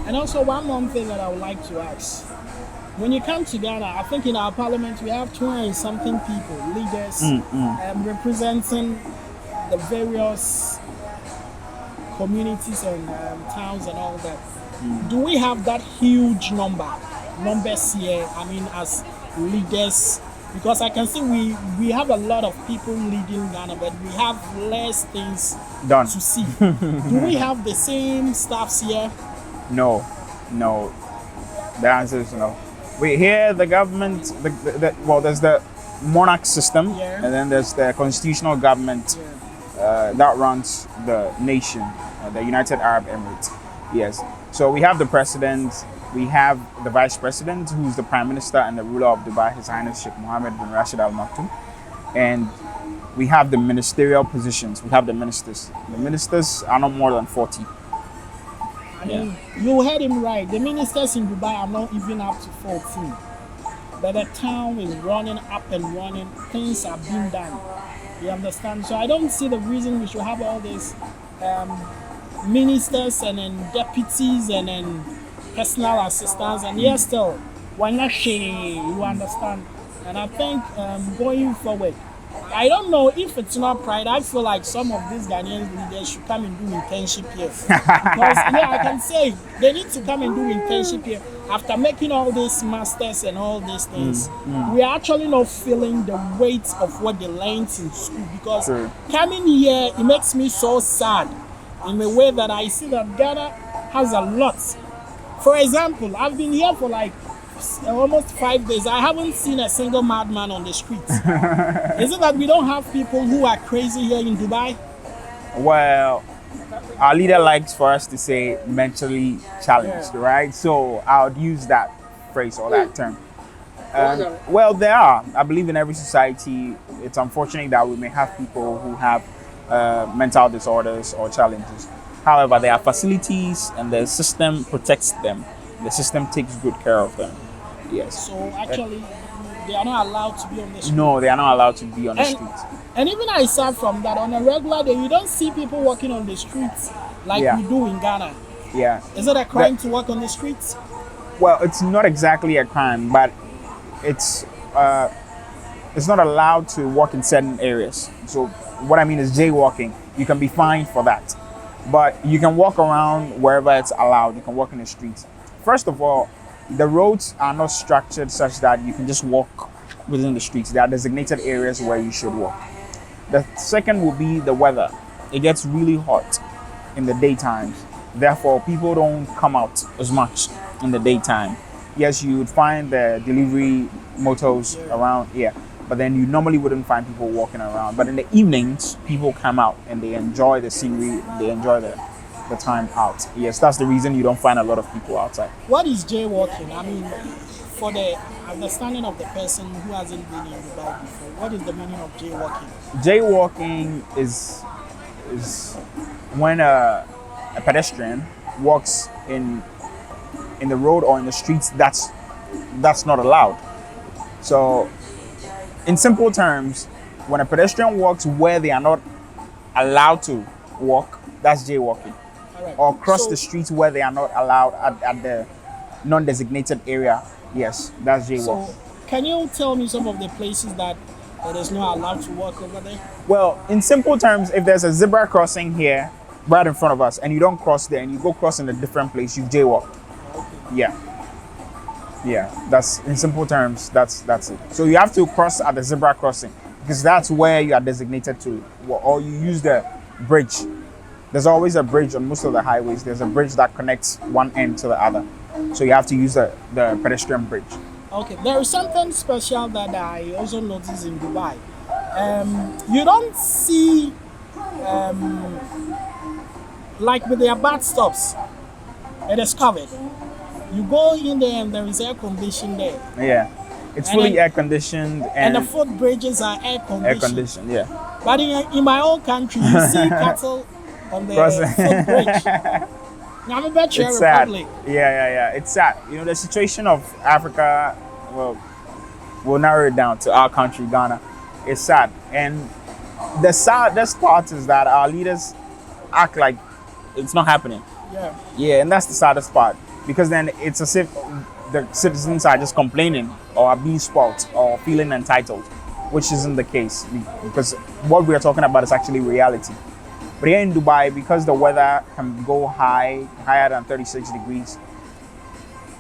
And also one more thing that I would like to ask. When you come to Ghana, I think in our parliament we have 20 something people, leaders, representing the various communities and towns and all that. Do we have that huge numbers here? I mean, as leaders, because I can see we have a lot of people leading Ghana, but we have less things Done. to see. Do we have the same staffs here? No, no. The answer is no. We here the government. Well, there's the monarch system, Yeah. and then there's the constitutional government that runs the nation, the United Arab Emirates. Yes. So we have the president, we have the vice president, who's the prime minister and the ruler of Dubai, His Highness Sheikh Mohammed bin Rashid Al Maktoum, and we have the ministerial positions. We have the ministers. The ministers are not more than 40. I mean, you heard him right. The ministers in Dubai are not even up to 14. But the town is running up and running. Things are being done. You understand? So I don't see the reason we should have all these ministers and then deputies and then personal assistants. And yes, still, why not share? You understand? And I think going forward, I don't know if it's not pride. I feel like some of these Ghanaian leaders should come and do internship here. Because I can say they need to come and do internship here. After making all these masters and all these things, we are actually not feeling the weight of what they learned in school. Because coming here, it makes me so sad in a way that I see that Ghana has a lot. For example, I've been here for like almost 5 days. I haven't seen a single madman on the streets. Is it that we don't have people who are crazy here in Dubai? Well, our leader likes for us to say mentally challenged, right? So I would use that phrase or that term. Well, there are. I believe in every society, it's unfortunate that we may have people who have mental disorders or challenges. However, there are facilities and the system protects them. The system takes good care of them. Yes. So actually, they are not allowed to be on the street. No, they are not allowed to be on the streets. And even aside from that, on a regular day, you don't see people walking on the streets like we do in Ghana. Yeah. Is it a crime to walk on the streets? Well, it's not exactly a crime, but it's not allowed to walk in certain areas. So what I mean is jaywalking. You can be fined for that. But you can walk around wherever it's allowed. You can walk in the streets. First of all, the roads are not structured such that you can just walk within the streets. There are designated areas where you should walk. The second will be the weather. It gets really hot in the daytimes. Therefore, people don't come out as much in the daytime. Yes, you would find the delivery motors around here, but then you normally wouldn't find people walking around. But in the evenings, people come out and they enjoy the scenery, they enjoy the time out. Yes, that's the reason you don't find a lot of people outside. What is jaywalking? I mean, for the understanding of the person who hasn't been in Dubai before, what is the meaning of jaywalking? Jaywalking is when a pedestrian walks in the road or in the streets that's not allowed. So, in simple terms, when a pedestrian walks where they are not allowed to walk, that's jaywalking. Right. Or cross the streets where they are not allowed at the non-designated area. Yes, that's jaywalking. So, can you tell me some of the places that it is not allowed to walk over there? Well, in simple terms, if there's a zebra crossing here, right in front of us, and you don't cross there, and you go cross in a different place, you jaywalked. Okay. Yeah. That's in simple terms. That's it. So you have to cross at the zebra crossing because that's where you are designated to, or you use the bridge. There's always a bridge on most of the highways. There's a bridge that connects one end to the other. So you have to use the pedestrian bridge. Okay, there is something special that I also noticed in Dubai. You don't see, like with their bus stops, it is covered. You go in there and there is air conditioning there. Yeah, it's fully air conditioned. And the footbridges are air conditioned. Air conditioned, yeah. But in my own country, you see cattle on the footbridge. It's sad. Yeah. It's sad. You know, the situation of Africa, well, we'll narrow it down to our country, Ghana. It's sad. And the saddest part is that our leaders act like it's not happening. Yeah. Yeah, and that's the saddest part, because then it's as if the citizens are just complaining or are being spoilt or feeling entitled, which isn't the case, because what we are talking about is actually reality. But here in Dubai, because the weather can go higher than 36 degrees,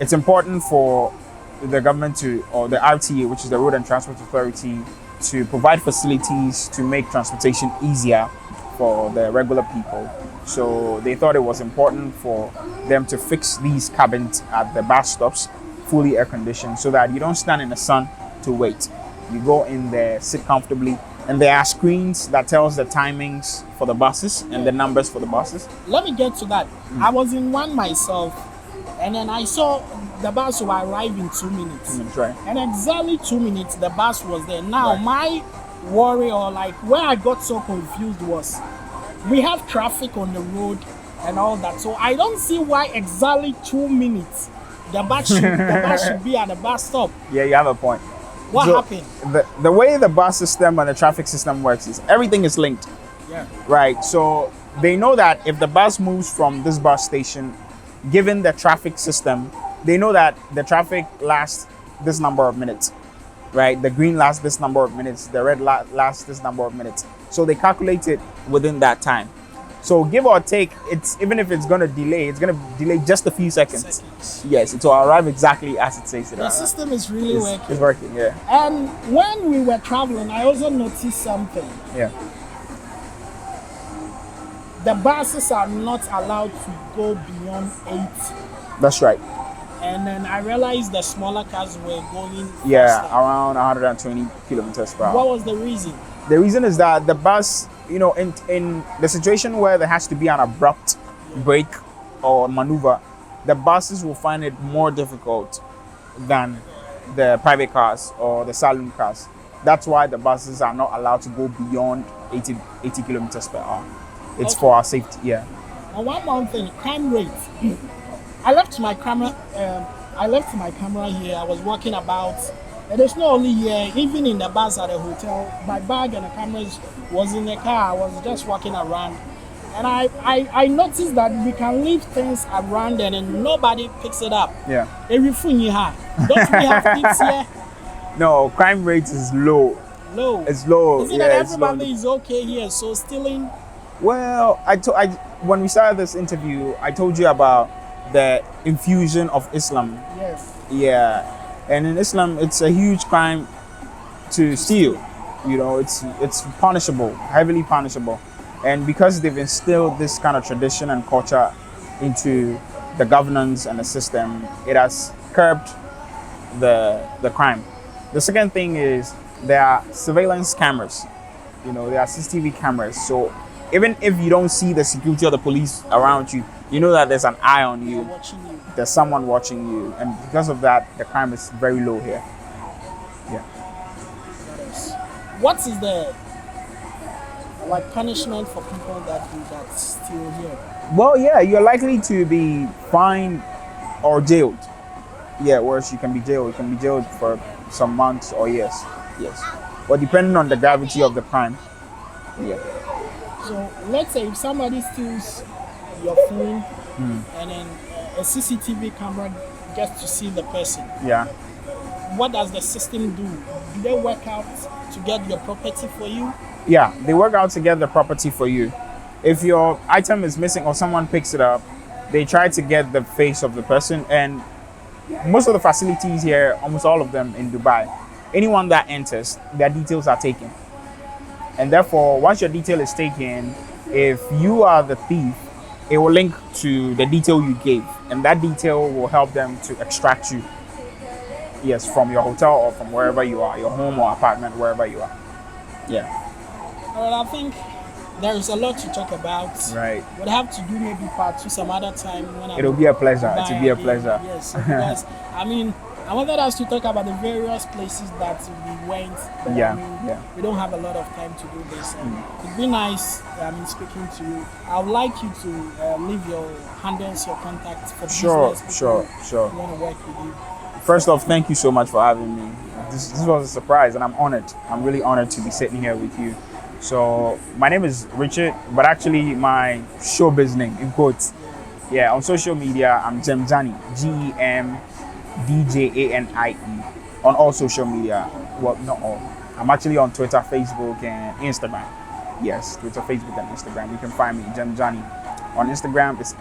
it's important for the government to, or the RTA, which is the Road and Transport Authority, to provide facilities to make transportation easier for the regular people. So they thought it was important for them to fix these cabins at the bus stops, fully air conditioned, so that you don't stand in the sun to wait. You go in there, sit comfortably, and there are screens that tells the timings for the buses and the numbers for the buses. Let me get to that. I was in one myself, and then I saw the bus will arrive in 2 minutes. Right. And exactly 2 minutes, the bus was there. Now, Right. my worry, or like where I got so confused, was we have traffic on the road and all that. So I don't see why exactly 2 minutes the bus should be at the bus stop. Yeah, you have a point. What So, happened? The way the bus system and the traffic system works is everything is linked, Yeah. right? So they know that if the bus moves from this bus station, given the traffic system, they know that the traffic lasts this number of minutes, right? The green lasts this number of minutes, the red lasts this number of minutes. So they calculate it within that time. So give or take, it's even if it's going to delay, it's going to delay just a few seconds. Yes, it will arrive exactly as it says it. The system is really working. It's working, yeah. And when we were traveling, I also noticed something. Yeah. The buses are not allowed to go beyond 8. That's right. And then I realized the smaller cars were going Yeah, faster. around 120 kilometers per hour. What was the reason? The reason is that the bus, in the situation where there has to be an abrupt break or maneuver, the buses will find it more difficult than the private cars or the saloon cars. That's why the buses are not allowed to go beyond 80 kilometers per hour. It's for our safety, yeah. And one more thing, crime rate. I left my camera. Here. I was walking about. And it's not only here, even in the bus at the hotel. My bag and the cameras was in the car. I was just walking around, and I noticed that we can leave things around and then nobody picks it up. Yeah. Don't we have tips here? No, crime rate is low. Low. It's low. Is it yeah, that it's low. everybody is okay here? So stealing. Well, when we started this interview, I told you about the infusion of Islam. Yes. Yeah, and in Islam, it's a huge crime to steal. It's punishable, heavily punishable, and because they've instilled this kind of tradition and culture into the governance and the system, it has curbed the crime. The second thing is there are surveillance cameras. There are CCTV cameras, so even if you don't see the security or the police around you, you know that there's an eye on you. Watching you. There's someone watching you, and because of that, the crime is very low here. Yeah. What is the punishment for people that do that steal here? Well, yeah, you're likely to be fined or jailed. Yeah, whereas you can be jailed. You can be jailed for some months or years. Yes. But depending on the gravity of the crime. Yeah. So let's say if somebody steals your phone and then a CCTV camera gets to see the person, Yeah. what does the system do? Do they work out to get your property for you? Yeah, they work out to get the property for you. If your item is missing or someone picks it up, they try to get the face of the person. And most of the facilities here, almost all of them in Dubai, anyone that enters, their details are taken. And therefore, once your detail is taken, if you are the thief, it will link to the detail you gave. And that detail will help them to extract you, yes, from your hotel or from wherever you are, your home or apartment, wherever you are. Yeah. Well, I think there is a lot to talk about. Right. We'll have to do maybe part 2 some other time. When It'll be a pleasure. Dubai It'll be a again. pleasure. Yes, because I wanted us to talk about the various places that we went. But Yeah, yeah. We don't have a lot of time to do this. It'd be nice, speaking to you. I would like you to leave your handles, your contacts for Sure, business. sure. Who want to work with you. First off, thank you so much for having me. This was a surprise, and I'm honored. I'm really honored to be sitting here with you. So my name is Richard, but actually my showbiz name, in quotes, Yeah, on social media, I'm Gemjani, GEMDJANIE, on all social media. Well, not all. I'm actually on Twitter, Facebook, and Instagram. Yes, Twitter, Facebook, and Instagram. You can find me, Gemjani. On Instagram, it's